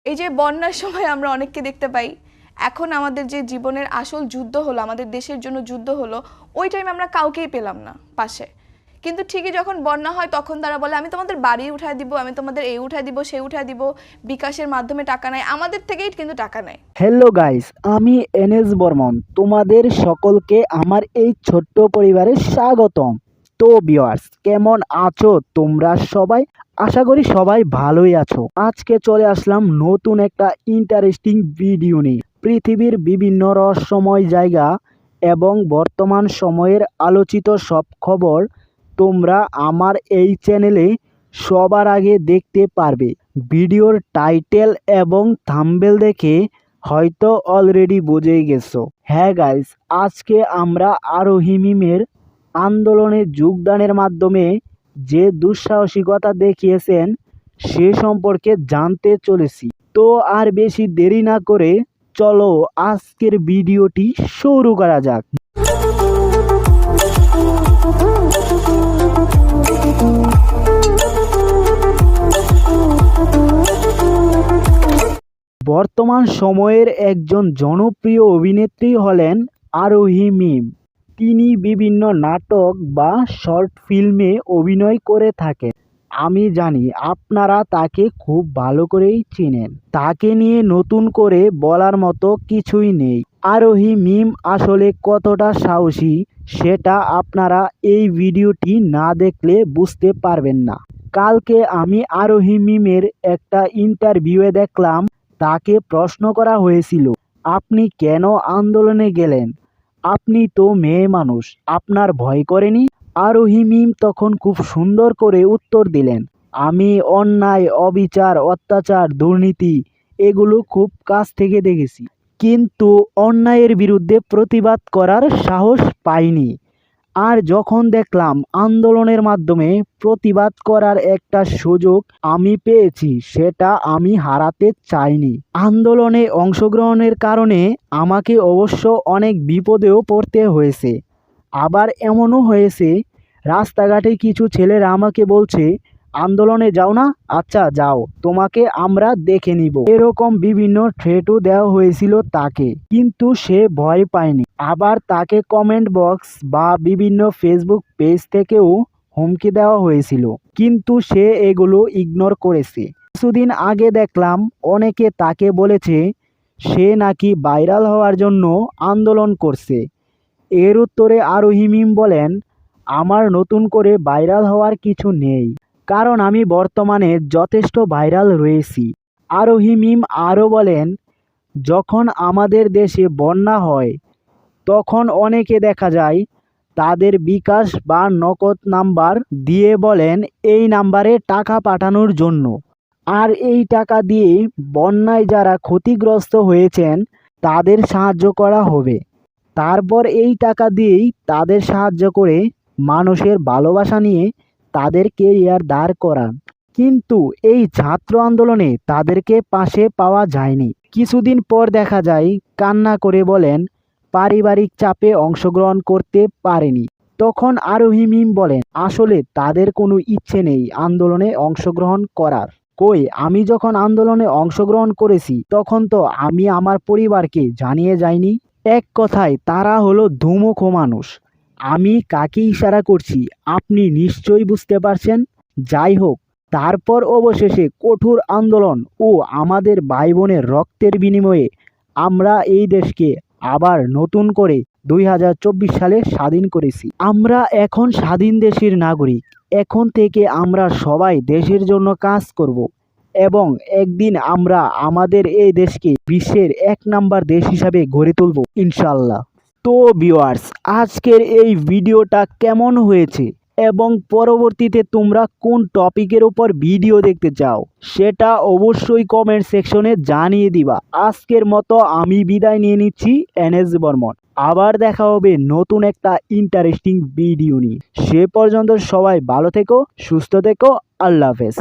এই যে বন্যার সময় আমরা অনেককে দেখতে পাই, এখন আমাদের যে জীবনের আসল যুদ্ধ হলো, আমাদের দেশের জন্য যুদ্ধ হলো, ওই টাইমে আমরা কাউকেই পেলাম না পাশে। কিন্তু ঠিকই যখন বন্যা হয় তখন তারা বলে আমি তোমাদের বাড়ি উঠায় দিব, আমি তোমাদের এই উঠায় দিব, সেই উঠায় দিব, বিকাশের মাধ্যমে টাকা নেয়, আমাদের থেকেই কিন্তু টাকা নেয়। হ্যালো গাইস, আমি এনএস বর্মন। তোমাদের সকলকে আমার এই ছোট্ট পরিবারে স্বাগতম। তো ভিউয়ার্স, কেমন আছো তোমরা সবাই? আশা করি সবাই ভালোই আছো। আজকে চলে আসলাম নতুন একটা ইন্টারেস্টিং ভিডিও নিয়ে। পৃথিবীর বিভিন্ন রহস্যময় জায়গা এবং বর্তমান সময়ের আলোচিত সব খবর তোমরা আমার এই চ্যানেলে সবার আগে দেখতে পারবে। ভিডিওর টাইটেল এবং থাম্বনেল দেখে হয়তো অলরেডি বুঝেই গেছো। হ্যাঁ গাইস, আজকে আমরা আরোহী মিমের আন্দোলনে যোগদানের মাধ্যমে যে দুঃসাহসিকতা দেখিয়েছেন সে সম্পর্কে জানতে চলেছি। তো আর বেশি দেরি না করে চলো আজকের ভিডিওটি শুরু করা যাক। বর্তমান সময়ের একজন জনপ্রিয় অভিনেত্রী হলেন আরোহী মিম। তিনি বিভিন্ন নাটক বা শর্ট ফিল্মে অভিনয় করে থাকেন। আমি জানি আপনারা তাকে খুব ভালো করেই চেনেন। তাকে নিয়ে নতুন করে বলার মতো কিছুই নেই। আরোহী মিম আসলে কতটা সাহসী সেটা আপনারা এই ভিডিওটি না দেখলে বুঝতে পারবেন না। কালকে আমি আরোহী মিমের একটা ইন্টারভিউয়ে দেখলাম, তাকে প্রশ্ন করা হয়েছিল, আপনি কেন আন্দোলনে গেলেন? আপনি তো মেয়ে মানুষ, আপনার ভয় করেনি? আরোহী মিম তখন খুব সুন্দর করে উত্তর দিলেন, আমি অন্যায়, অবিচার, অত্যাচার, দুর্নীতি এগুলো খুব কাছ থেকে দেখেছি, কিন্তু অন্যায়ের বিরুদ্ধে প্রতিবাদ করার সাহস পাইনি। আর যখন দেখলাম আন্দোলনের মাধ্যমে প্রতিবাদ করার একটা সুযোগ আমি পেয়েছি, সেটা আমি হারাতে চাইনি। আন্দোলনে অংশগ্রহণের কারণে আমাকে অবশ্য অনেক বিপদেও পড়তে হয়েছে। আবার এমনও হয়েছে, রাস্তাঘাটে কিছু ছেলেরা আমাকে বলছে, আন্দোলনে যাও না? আচ্ছা যাও, তোমাকে আমরা দেখে নিব। এরকম বিভিন্ন থ্রেটও দেওয়া হয়েছিল তাকে, কিন্তু সে ভয় পায়নি। আবার তাকে কমেন্ট বক্স বা বিভিন্ন ফেসবুক পেজ থেকেও হুমকি দেওয়া হয়েছিল, কিন্তু সে এগুলো ইগনোর করেছে। কিছুদিন আগে দেখলাম অনেকে তাকে বলেছে সে নাকি ভাইরাল হওয়ার জন্য আন্দোলন করছে। এর উত্তরে আরোহী মিম বলেন, আমার নতুন করে ভাইরাল হওয়ার কিছু নেই, কারণ আমি বর্তমানে যথেষ্ট ভাইরাল রয়েছি। আরোহী মিম আরও বলেন, যখন আমাদের দেশে বন্যা হয় তখন অনেকে দেখা যায় তাদের বিকাশ বা নগদ নাম্বার দিয়ে বলেন এই নাম্বারে টাকা পাঠানোর জন্য। আর এই টাকা দিয়ে বন্যায় যারা ক্ষতিগ্রস্ত হয়েছেন তাদের সাহায্য করা হবে। তারপর এই টাকা দিয়েই তাদের সাহায্য করে মানুষের ভালোবাসা নিয়ে তাদের কেরিয়ার দাঁড় করান। কিন্তু এই ছাত্র আন্দোলনে তাদেরকে পাশে পাওয়া যায়নি। কিছুদিন পর দেখা যায় কান্না করে বলেন পারিবারিক চাপে অংশগ্রহণ করতে পারেনি। তখন আরোহী মিম বলেন, আসলে তাদের কোনো ইচ্ছে নেই আন্দোলনে অংশগ্রহণ করার। কই, আমি যখন আন্দোলনে অংশগ্রহণ করেছি তখন তো আমি আমার পরিবারকে জানিয়ে যাইনি। এক কথায় তারা হলো ধুমুখ মানুষ। আমি কাকে ইশারা করছি আপনি নিশ্চয়ই বুঝতে পারছেন। যাই হোক, তারপর অবশেষে কঠোর আন্দোলন ও আমাদের ভাই বোনের রক্তের বিনিময়ে আমরা এই দেশকে আবার নতুন করে 2024 সালে স্বাধীন করেছি। আমরা এখন স্বাধীন দেশের নাগরিক। এখন থেকে আমরা সবাই দেশের জন্য কাজ করব এবং একদিন আমরা আমাদের এই দেশকে বিশ্বের 1 নাম্বার দেশ হিসাবে গড়ে তুলব ইনশাল্লাহ। তো ভিউয়ার্স, আজকের এই ভিডিওটা কেমন হয়েছে এবং পরবর্তীতে তোমরা কোন টপিকের উপর ভিডিও দেখতে চাও সেটা অবশ্যই কমেন্ট সেকশনে জানিয়ে দিবা। আজকের মতো আমি বিদায় নিয়ে নিচ্ছি, এনএস বর্মন। আবার দেখা হবে নতুন একটা ইন্টারেস্টিং ভিডিও নিয়ে। সে পর্যন্ত সবাই ভালো থেকো, সুস্থ থেকো, আল্লাহ হাফেজ।